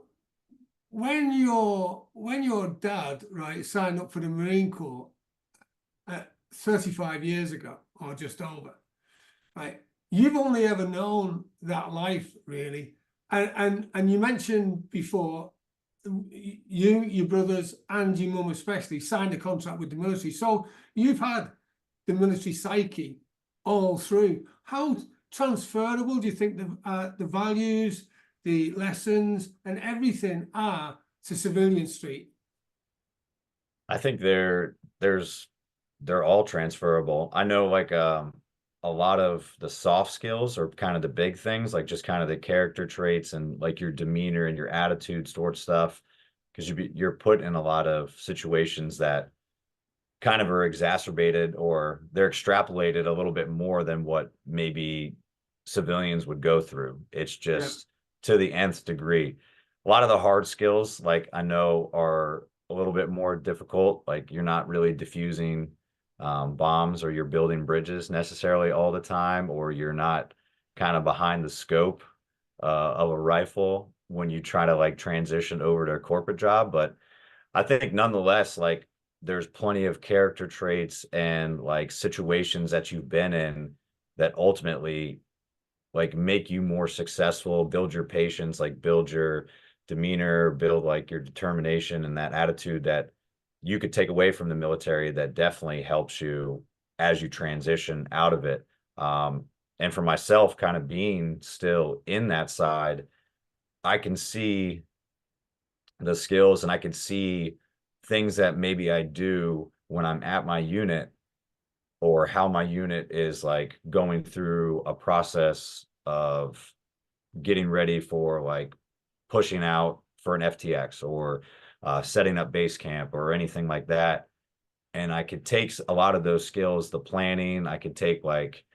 when your dad, right, signed up for the Marine Corps 35 years ago or just over, right, you've only ever known that life, really. And you mentioned before, you, your brothers, and your mum especially signed a contract with the military. So you've had the military psyche all through. How transferable do you think the values, the lessons, and everything are to Civilian Street? I think they're all transferable. I know like a lot of the soft skills are kind of the big things, like just kind of the character traits and like your demeanor and your attitudes towards stuff, because you're put in a lot of situations that kind of are exacerbated or they're extrapolated a little bit more than what maybe civilians would go through. It's just to the nth degree. A lot of the hard skills, like I know, are a little bit more difficult. Like you're not really diffusing bombs or you're building bridges necessarily all the time, or you're not kind of behind the scope of a rifle when you try to like transition over to a corporate job. But I think nonetheless, like there's plenty of character traits and like situations that you've been in that ultimately like make you more successful, build your patience, like build your demeanor, build like your determination and that attitude that you could take away from the military that definitely helps you as you transition out of it. And for myself, kind of being still in that side, I can see the skills and I can see things that maybe I do when I'm at my unit, or how my unit is like going through a process of getting ready for like pushing out for an FTX or setting up base camp or anything like that. And I could take a lot of those skills, the planning, I could take like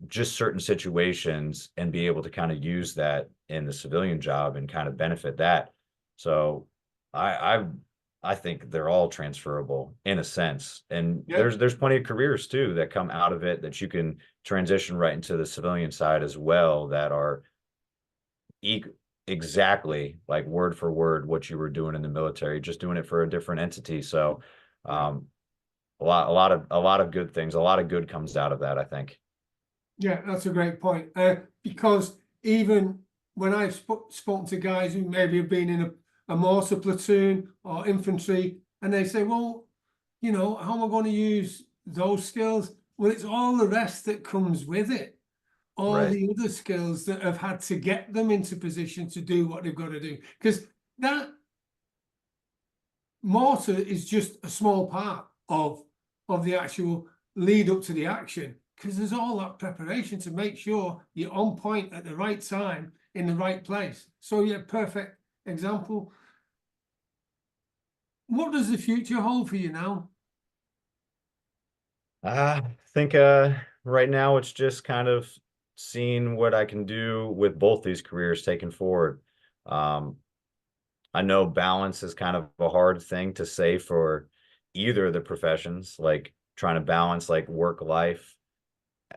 just certain situations and be able to kind of use that in the civilian job and kind of benefit that. So I think they're all transferable in a sense. And there's plenty of careers too that come out of it that you can transition right into the civilian side as well, that are exactly like word for word what you were doing in the military, just doing it for a different entity. So a lot of good things, a lot of good comes out of that, I think. Yeah, that's a great point. Because even when I've spoken to guys who maybe have been in a mortar platoon or infantry, and they say, well, you know, how am I going to use those skills? Well, it's all the rest that comes with it. All the other skills that have had to get them into position to do what they've got to do. Because that mortar is just a small part of the actual lead up to the action, because there's all that preparation to make sure you're on point at the right time in the right place. So yeah, perfect example. What does the future hold for you now? I think right now it's just kind of seeing what I can do with both these careers taken forward. I know balance is kind of a hard thing to say for either of the professions, like trying to balance like work life,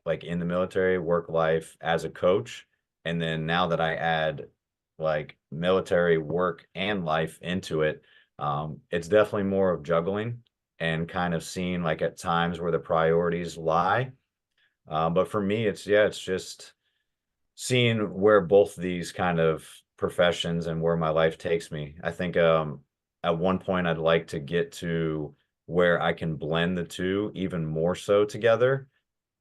like in the military, work life as a coach. And then now that I add like military work and life into it, it's definitely more of juggling and kind of seeing like at times where the priorities lie. But for me, it's just seeing where both these kind of professions and where my life takes me. I think at one point I'd like to get to where I can blend the two even more so together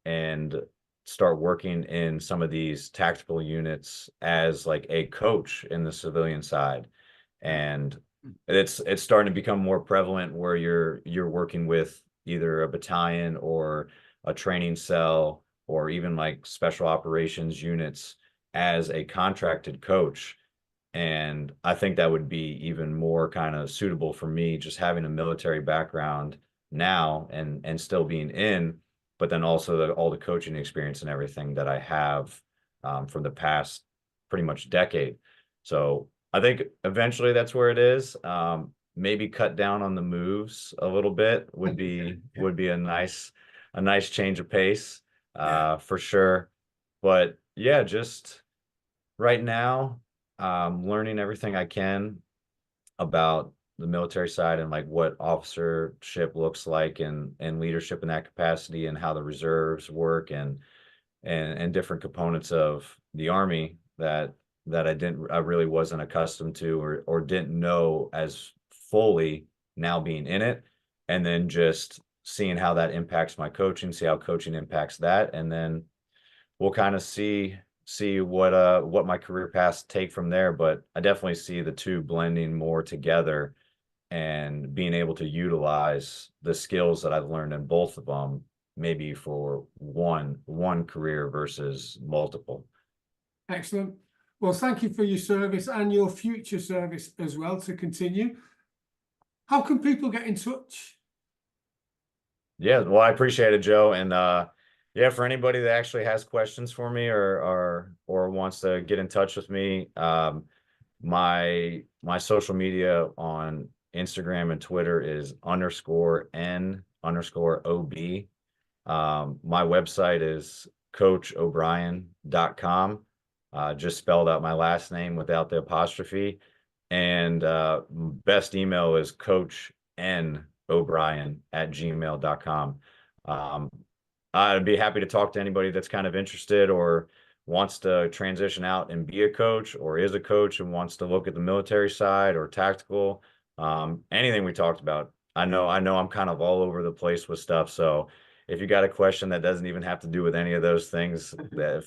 and start working in some of these tactical units as like a coach in the civilian side. And it's starting to become more prevalent where you're working with either a battalion or a training cell or even like special operations units as a contracted coach. And I think that would be even more kind of suitable for me, just having a military background now and still being in, but then also all the coaching experience and everything that I have from the past pretty much decade. So I think eventually that's where it is. Maybe cut down on the moves a little bit would be a nice change of pace for sure. But yeah, just right now, learning everything I can about the military side and like what officership looks like and leadership in that capacity and how the reserves work and different components of the Army that I really wasn't accustomed to or didn't know as fully now being in it. And then just seeing how that impacts my coaching, see how coaching impacts that. And then we'll kind of see what my career paths take from there. But I definitely see the two blending more together and being able to utilize the skills that I've learned in both of them, maybe for one career versus multiple. Excellent. Well, thank you for your service and your future service as well to continue. How can people get in touch? Yeah, well, I appreciate it, Joe. And yeah, for anybody that actually has questions for me or wants to get in touch with me, my social media on Instagram and Twitter is _N_OB. My website is coachobrien.com. Just spelled out my last name without the apostrophe. And best email is coachnobrien@gmail.com. I'd be happy to talk to anybody that's kind of interested or wants to transition out and be a coach or is a coach and wants to look at the military side or tactical. Anything we talked about. I know I'm kind of all over the place with stuff. So if you got a question that doesn't even have to do with any of those things,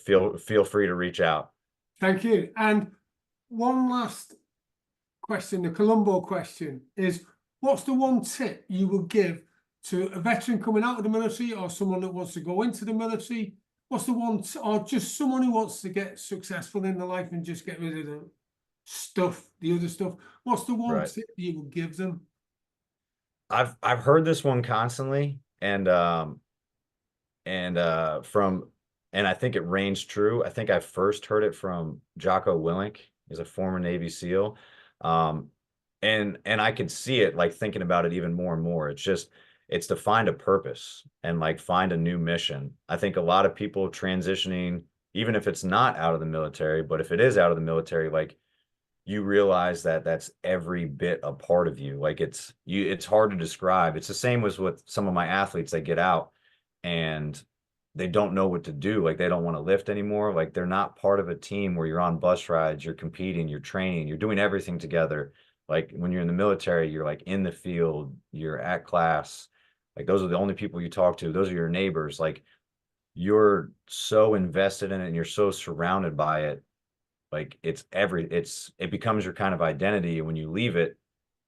feel free to reach out. Thank you. And one last question, the Columbo question is, what's the one tip you would give to a veteran coming out of the military or someone that wants to go into the military? What's the one, or just someone who wants to get successful in their life and just get rid of the other stuff? What's the one tip you would give them? I've heard this one constantly, and I think it reigns true. I think I first heard it from Jocko Willink. He's a former Navy SEAL. And I could see it, like thinking about it even more and more. It's to find a purpose and like find a new mission. I think a lot of people transitioning, even if it's not out of the military, but if it is out of the military, like you realize that that's every bit a part of you. Like it's hard to describe. It's the same as with some of my athletes that get out and they don't know what to do. Like they don't want to lift anymore. Like they're not part of a team where you're on bus rides, you're competing, you're training, you're doing everything together. Like when you're in the military, you're like in the field, you're at class. Like those are the only people you talk to. Those are your neighbors. Like you're so invested in it and you're so surrounded by it. Like it becomes your kind of identity. And when you leave it,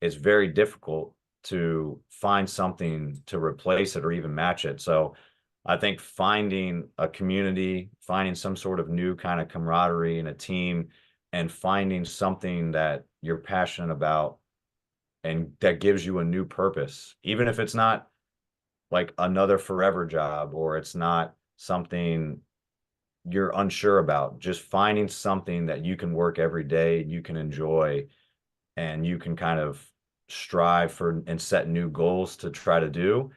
it's very difficult to find something to replace it or even match it. So I think finding a community, finding some sort of new kind of camaraderie in a team, and finding something that you're passionate about and that gives you a new purpose, even if it's not like another forever job or it's not something you're unsure about, just finding something that you can work every day, you can enjoy, and you can kind of strive for and set new goals to try to do.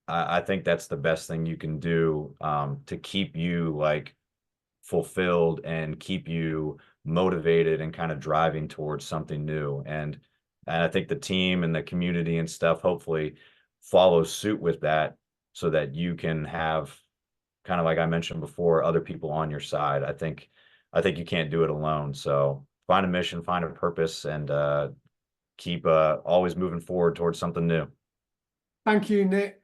I think that's the best thing you can do to keep you like fulfilled and keep you motivated and kind of driving towards something new. And I think the team and the community and stuff hopefully follow suit with that so that you can have, kind of like I mentioned before, other people on your side. I think you can't do it alone. So find a mission, find a purpose, and keep always moving forward towards something new. Thank you, Nick.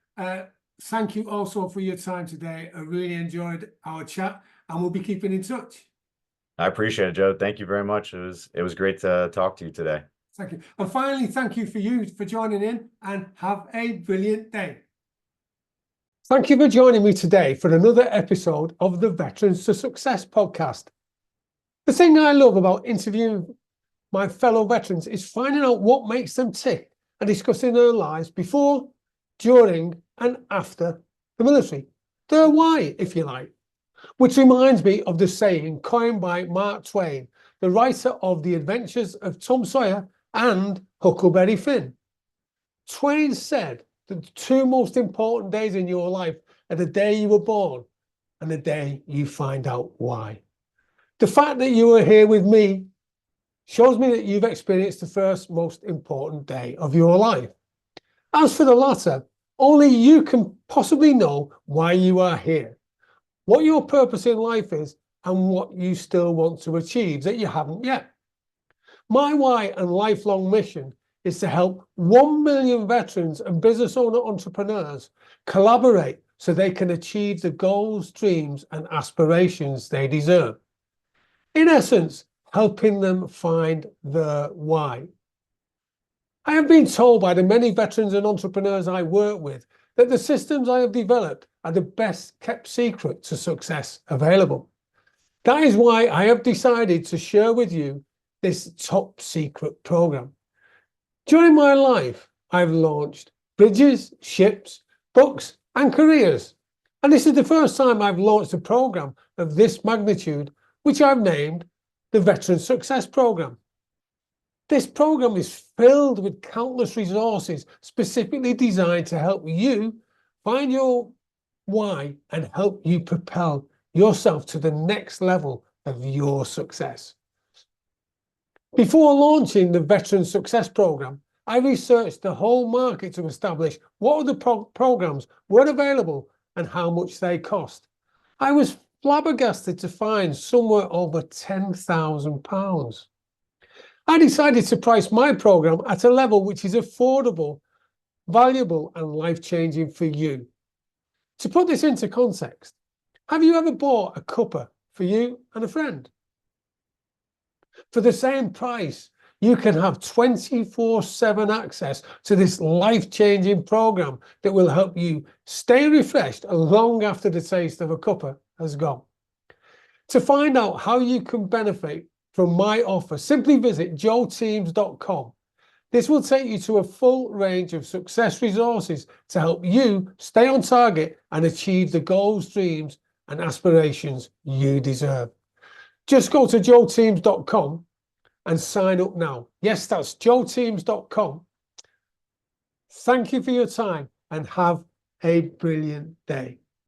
thank you also for your time today. I really enjoyed our chat, and we'll be keeping in touch. I appreciate it, Joe. Thank you very much. It was great to talk to you today. Thank you. And finally, thank you for joining in, and have a brilliant day. Thank you for joining me today for another episode of the Veterans to Success podcast. The thing I love about interviewing my fellow veterans is finding out what makes them tick and discussing their lives before, during, and after the military. Their why, if you like. Which reminds me of the saying coined by Mark Twain, the writer of The Adventures of Tom Sawyer and Huckleberry Finn. Twain said that the two most important days in your life are the day you were born and the day you find out why. The fact that you are here with me shows me that you've experienced the first most important day of your life. As for the latter, only you can possibly know why you are here, what your purpose in life is, and what you still want to achieve that you haven't yet. My why and lifelong mission is to help 1 million veterans and business owner entrepreneurs collaborate so they can achieve the goals, dreams, and aspirations they deserve. In essence, helping them find their why. I have been told by the many veterans and entrepreneurs I work with that the systems I have developed are the best kept secret to success available. That is why I have decided to share with you this top secret program. During my life, I've launched bridges, ships, books, and careers. And this is the first time I've launched a program of this magnitude, which I've named the Veteran Success Program. This program is filled with countless resources specifically designed to help you find your why and help you propel yourself to the next level of your success. Before launching the Veteran Success Program, I researched the whole market to establish what other programs were available and how much they cost. I was flabbergasted to find somewhere over £10,000. I decided to price my program at a level which is affordable, valuable, and life-changing for you. To put this into context, have you ever bought a cuppa for you and a friend? For the same price, you can have 24/7 access to this life-changing program that will help you stay refreshed long after the taste of a cuppa has gone. To find out how you can benefit from my offer, simply visit joeteams.com. This will take you to a full range of success resources to help you stay on target and achieve the goals, dreams, and aspirations you deserve. Just go to joeteams.com and sign up now. Yes, that's joeteams.com. Thank you for your time and have a brilliant day.